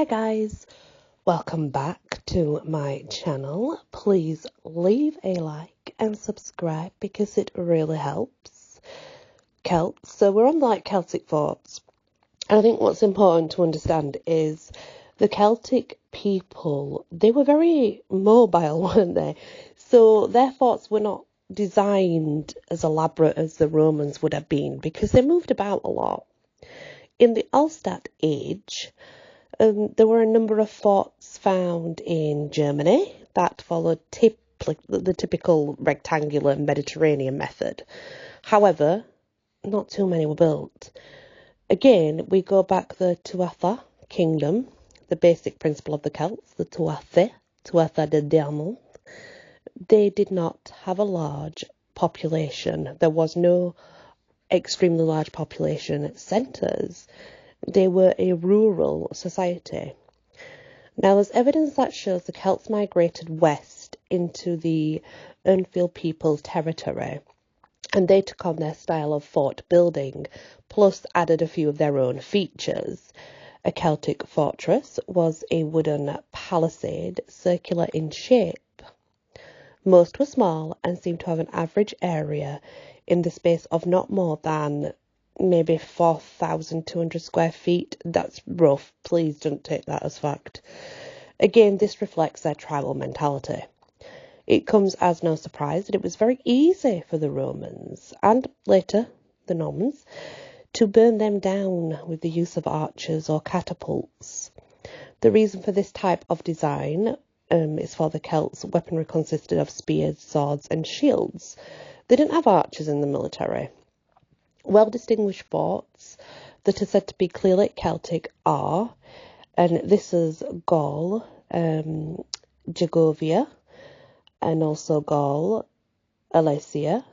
Hi guys, welcome back to my channel. Please leave a like and subscribe because it really helps. Celts, so we're on like Celtic forts, and I think what's important to understand is the Celtic people, they were very mobile, weren't they? So their forts were not designed as elaborate as the Romans would have been because they moved about a lot. In the Allstat age, there were a number of forts found in Germany that followed the typical rectangular Mediterranean method. However, not too many were built. Again, we go back the Tuatha kingdom, the basic principle of the Celts, the Tuatha de Diarmid. They did not have a large population. There was no extremely large population centres. They were a rural society. Now, there's evidence that shows the Celts migrated west into the Urnfield people's territory, and they took on their style of fort building, plus added a few of their own features. A Celtic fortress was a wooden palisade, circular in shape. Most were small and seemed to have an average area in the space of not more than maybe 4,200 square feet. That's rough. Please don't take that as fact. Again, this reflects their tribal mentality. It comes as no surprise that it was very easy for the Romans, and later the Normans, to burn them down with the use of archers or catapults. The reason for this type of design is for the Celts, weaponry consisted of spears, swords and shields. They didn't have archers in the military. Well-distinguished forts that are said to be clearly Celtic are, and this is Gaul, Jagovia, and also Gaul, Alesia,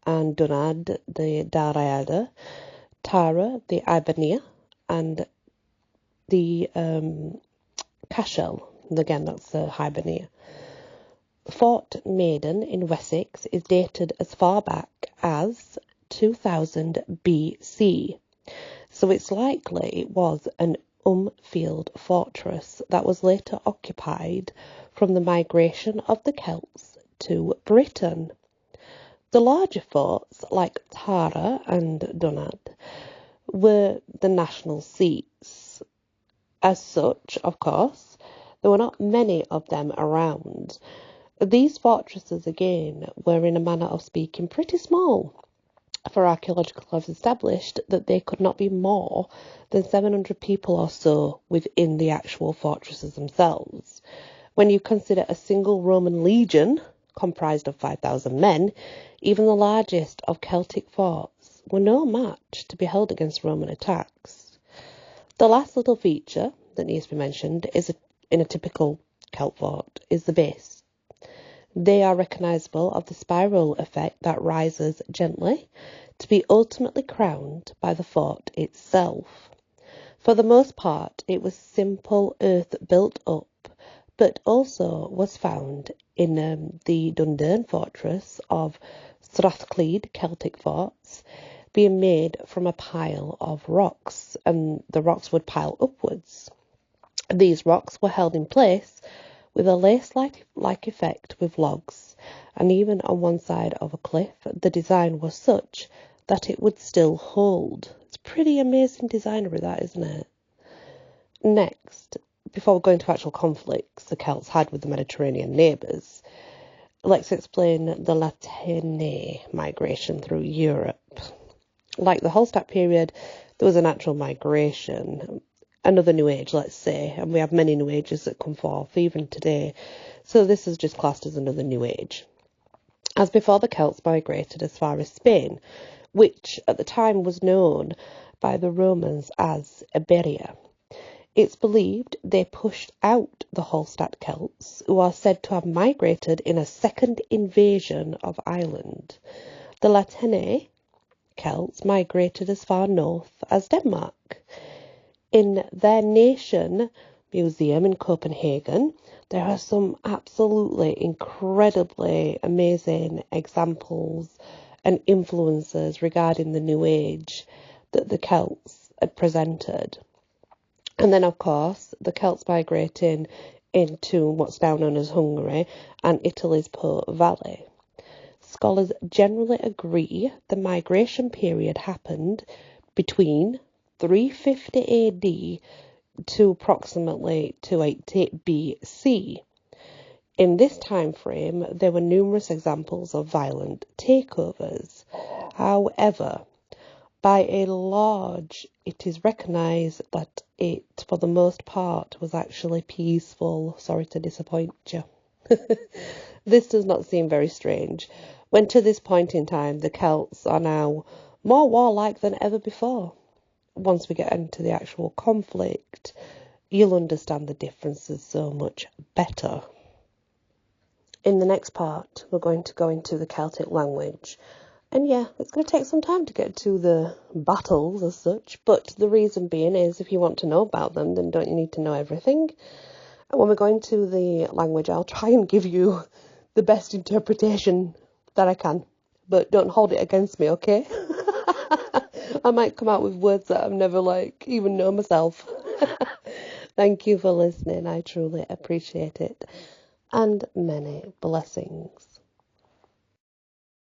and Donad, the Dariada, Tara, the Ibernia, and the Cashel. Again, that's the Hibernia. Fort Maiden in Wessex is dated as far back as 2000 BC, so it's likely it was an Umfield fortress that was later occupied from the migration of the Celts to Britain. The larger forts, like Tara and Donad, were the national seats. As such, of course, there were not many of them around. These fortresses, again, were in a manner of speaking pretty small, for archaeological have established that they could not be more than 700 people or so within the actual fortresses themselves. When you consider a single Roman legion comprised of 5,000 men, even the largest of Celtic forts were no match to be held against Roman attacks. The last little feature that needs to be mentioned is in a typical Celt fort is the base. They are recognisable of the spiral effect that rises gently to be ultimately crowned by the fort itself. For the most part, it was simple earth built up, but also was found in the Dundurn fortress of Strathclyde Celtic forts, being made from a pile of rocks, and the rocks would pile upwards. These rocks were held in place with a lace-like effect with logs, and even on one side of a cliff, the design was such that it would still hold. It's pretty amazing designery, that, isn't it? Next, before we go into actual conflicts the Celts had with the Mediterranean neighbours, let's explain the Latine migration through Europe. Like the Hallstatt period, there was a natural migration, another new age, let's say, and we have many new ages that come forth even today, so this is just classed as another new age. As before, the Celts migrated as far as Spain, which at the time was known by the Romans as Iberia. It's believed they pushed out the Hallstatt Celts, who are said to have migrated in a second invasion of Ireland. The Latine Celts migrated as far north as Denmark. In their Nation Museum in Copenhagen, there are some absolutely incredibly amazing examples and influences regarding the New Age that the Celts had presented. And then, of course, the Celts migrating into what's now known as Hungary and Italy's Po Valley. Scholars generally agree the migration period happened between 350 AD to approximately 280 BC. In this time frame, there were numerous examples of violent takeovers. However, by and large, it is recognised that it, for the most part, was actually peaceful. Sorry to disappoint you. This does not seem very strange, when to this point in time the Celts are now more warlike than ever before. Once we get into the actual conflict, you'll understand the differences so much better. In the next part, we're going to go into the Celtic language. And yeah, it's going to take some time to get to the battles as such, but the reason being is if you want to know about them, then don't you need to know everything? And when we're going to the language, I'll try and give you the best interpretation that I can, but don't hold it against me, okay? I might come out with words that I've never even known myself. Thank you for listening. I truly appreciate it. And many blessings.